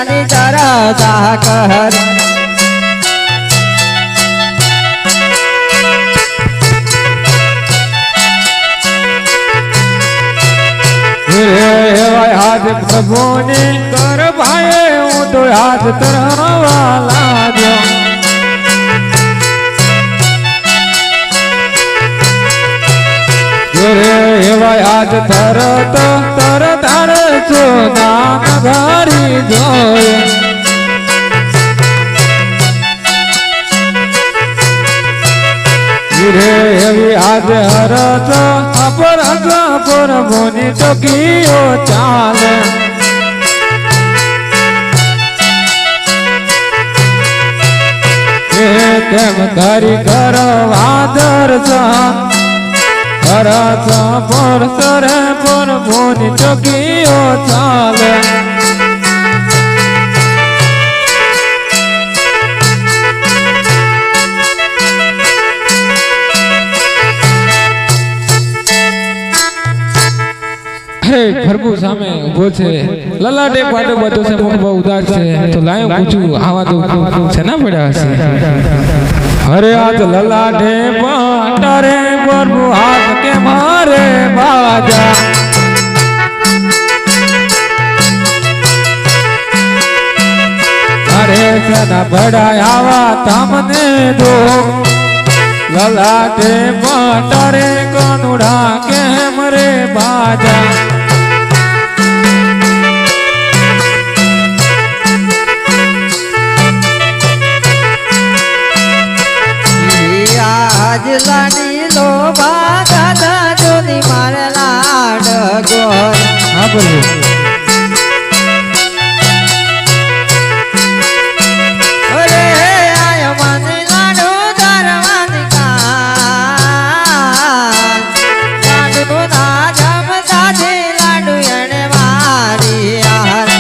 લીલાની ચરતા કર હાથ પ્રભુને કર ભાઈ હું તો હાથ ધરવા લાગ્યો એવા હાથ ધરત તરત દાન ઘરી જોય એવી હાથ હરત અપર અપર ભોની ટકીઓ ચાલે તેમ ધરી કરવા દર્શન કરત પર સરે પર ભોની ટકીઓ ચાલે ખરબુ સામે ઉભો છે લલાટે પાટો બધો છે મુખ બહુ ઉદાસ છે તો લાયો પૂછું આવા તો છે ના પડ્યા હશે અરે આજ લલાટે પાટરે પ્રભુ હાથ કે મારે બાજા અરે સદા બડાય આવા તમને દો લલાટે પાટરે કનુડા કેમ રે બાજા લાડી લો બાદા જોની મારે લાડ ગોર હા બોલો અરે આયો મને લાડો દરવાની કાલ લાડુ ના જમ દાદે લાડુ એને મારી યાર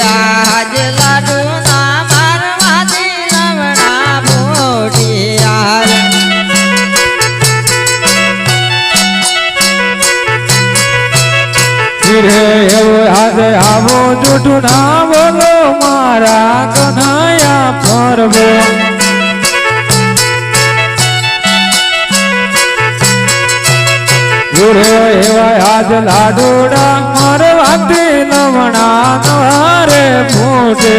આજ લાડુ ના મારવાથી લવણા મોટી યાર એવું આજે આવો જૂઠું ના બોલો મારા કન્હૈયા ફરવો એવા આજ લાડુડા મારવાથી લવણા નવારે ફૂટે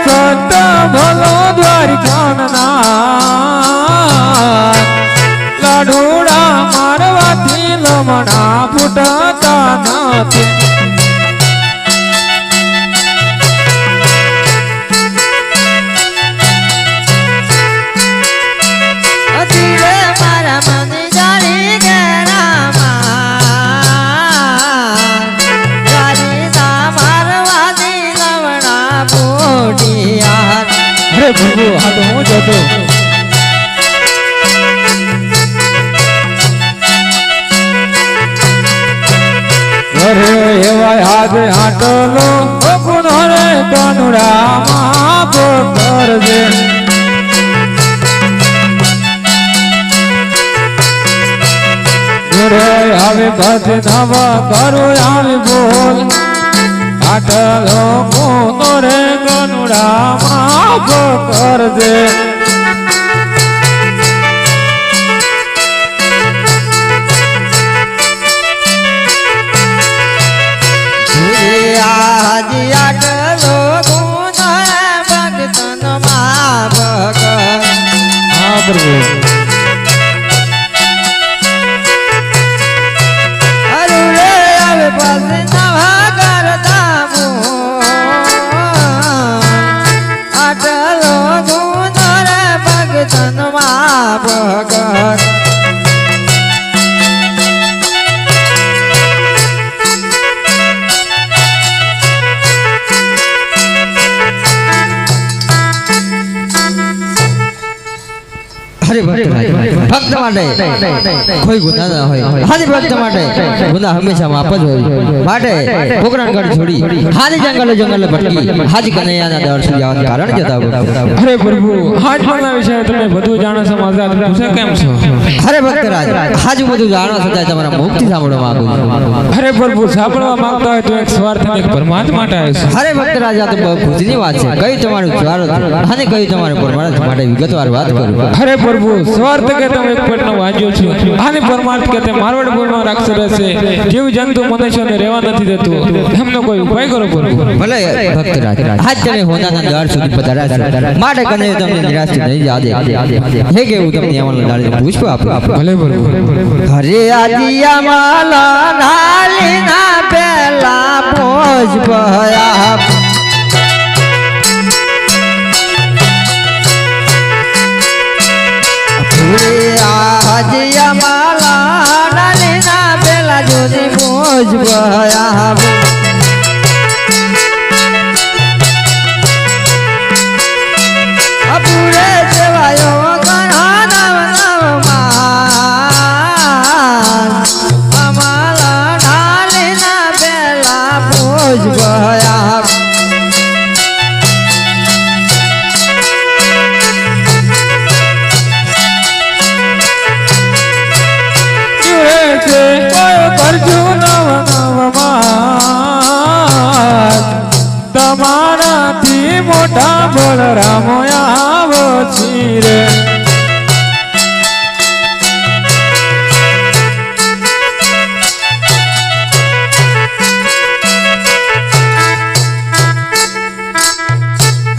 સત્તા ભલો દ્વારિકાના લાડુડા મારવાથી લમણા ફૂટતા નથી મારા મને જારી ગેરામાં જારી ના મારવાથી લવણા મોટી યાર અરે પ્રભુ આ તો હું જતો અરે એવા હાથ આટલો ગુનો રે કનુડા માફ કરજે હવે ભજ નવ કરો આવી બોલ આટલો ગુનો રે કનુડા માફ કરજે આજ આટલો ગુનો ભક્તન માફ કર હા પ્રભુ પાસે નવા કરતા આટલો ગુનો રે ભગતન માફ કર અરે ભક્ત માટે કોઈ ગુના ન હોય હાજી ભક્ત માટે ગુના હંમેશા માફ જ હોય માટે પોકરણગઢ છોડી હાજી જંગલે ભટકી હાજી કનૈયાના દર સુધી આવવાનું કારણ જતા અરે પ્રભુ હાજ પરના વિશે તમે બધું જાણો છો મારા પૂછે કેમ છો અરે ભક્તરાજ હાજુ બધું જાણવા છતાં તમારા મુખથી સાંભળવા માંગુ છું અરે પ્રભુ સાંભળવા માંગતા હોય તો એક સ્વાર્થ એક પરમાત્મા માટે આવ્યો છે અરે ભક્તરાજ આ તો બહુ ખુશીની વાત છે કઈ તમારું સ્વાર્થ અને કઈ તમારું પરમાર્થ માટે વિગતવાર વાત કરું અરે પ્રભુ સ્વાર્થ કે તમે એક પેટનો વાંચ્યો છું અને પરમાર્થ કે તે મારવાડપુરમાં રાક્ષસ રહેશે જીવ જંતુ મનુષ્યને રહેવા નથી દેતું એમનો કોઈ ઉપાય કરો પ્રભુ ભલે ભક્તરાજ આજ તમે હોનાના દ્વાર સુધી પધાર્યા માટે કને તમને નિરાશ નહીં જાદે હે કેવું તમને અમારા દાડે પુષ્પ આપો ભલે પ્રભુ ઘરે આદિયા માલા નાલી ના પેલા પોજ ભયા ઘરે આદિયા માલા નાલી ના પેલા જોની પોજ ભયા અપુરે સેવાયો તમારાથી મોટા બળરામ આવો છી રે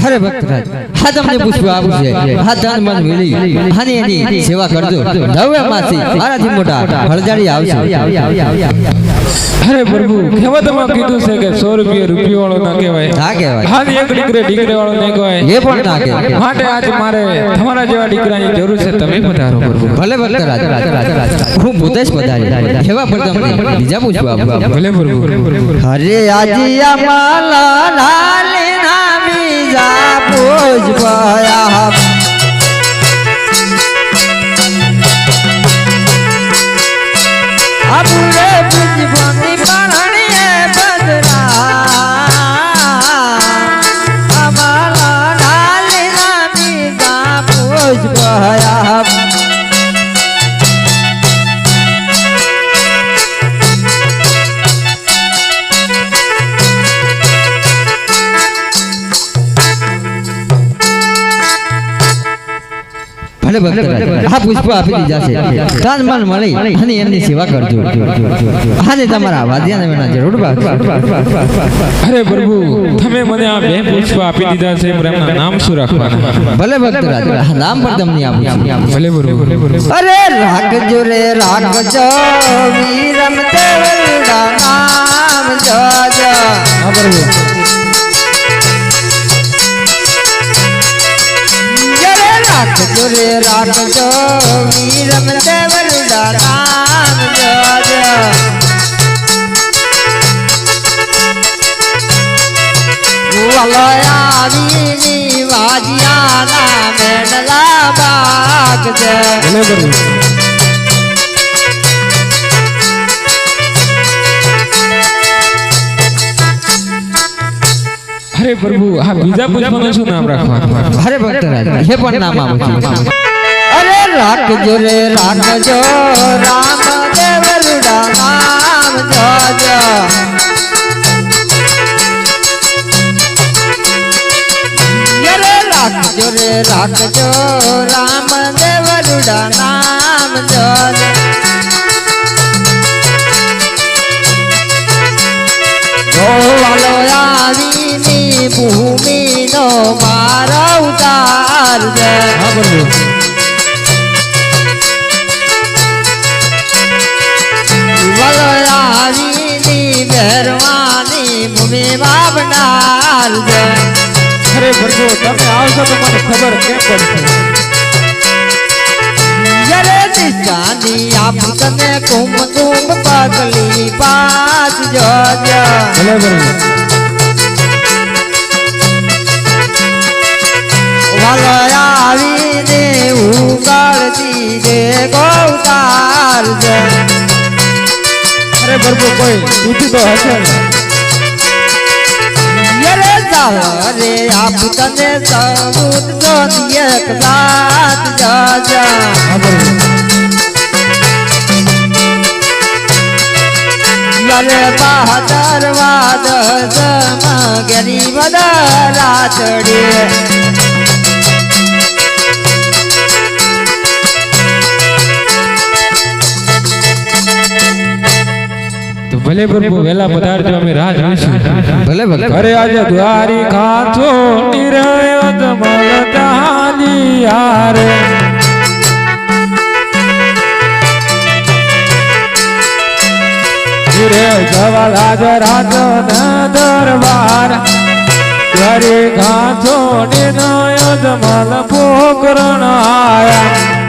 અરે ભક્તરાજ હા તમને પૂછવા આવું છે હા ધન મન મિલી અને એની સેવા કરજો નવે માસી આનાથી મોટા હળજાડી આવશે અરે પ્રભુ કહેવતમાં કીધું છે કે 100 રૂપિયા રૂપિયો વાળો ના કહેવાય ના કહેવાય હા એક દીકરે વાળો નહીં કહેવાય એ પણ ના કહેવાય માટે આજ મારે તમારા જેવા દીકરાની જરૂર છે તમે પધારો પ્રભુ ભલે ભક્તરાજ હું પોતે જ પધારી એવા પર તમને બીજા પૂછવા આવું ભલે પ્રભુ હરે આજીયા માલા નાલી નામી જા પોજ ભયા અબુરે બીજ ભમી પાણીએ બદરા અમાલા નાલી નામી જા પોજ ભયા ભલે ભક્તરાજ આ પુષ્પ આપી દીધા છે તાન મન મળી અને એમની સેવા કરજો અને તમારા વાદ્યાને મેના જરૂર અરે પ્રભુ તમે મને આ બે પુષ્પ આપી દીધા છે પણ એમના નામ શું રાખવાના ભલે ભક્તરાજ નામ પણ તમને આપું છું ભલે પ્રભુ અરે રાખજો રે રાખજો વીરમ દેવડા નામ જોજો હા પ્રભુ રાખજો રે રાખજો વીરમ દેવડા નામ જોજો વલયાવીની વાજિયાના મેડલા બાગજે ભલે પ્રભુ અરે પ્રભુ આ બીજા પુષ્પનું શું નામ રાખવાનું અરે ભક્તરાજ એ પણ નામ આપું છું અરે રાખજો રે રાખજો રામ દેવરુડા નામ જોજો અરે રાખજો રે રાખજો રામ દેવરુડા નામ જોજો વાલો આવીની ભૂમિનો મારો ઉતાર છે હા પ્રભુ વાલો આવીની મહેરબાની ભૂમિ બાબનાર છે અરે પ્રભુ તમે આવશો તો મને ખબર કેમ પડશે જરે દિશાની આપ તને કુમકુમ પગલી પાસ જોજો ભલે પ્રભુ વાલો આવીને ઉગાડતી કો ઉતારજે અરે પ્રભુ કોઈ તિથિ તો હશે ને યરે જાવ રે આપ તને સબૂત જો એક સાથ જાજા હા પ્રભુ યરે બહાદર વાદ જમ ગરી બદરા ચડે તો ભલે પ્રભુ વેલા પધારજો અમે રાહ જોઈશું ભલે ભલે અરે આજે દ્વારી ખાચો નિરય જમલ તાલી યારે રે જવાલ આજ રાજ દરબાર દ્વારી ખાચો નિરય જમલ પોકરણ આયા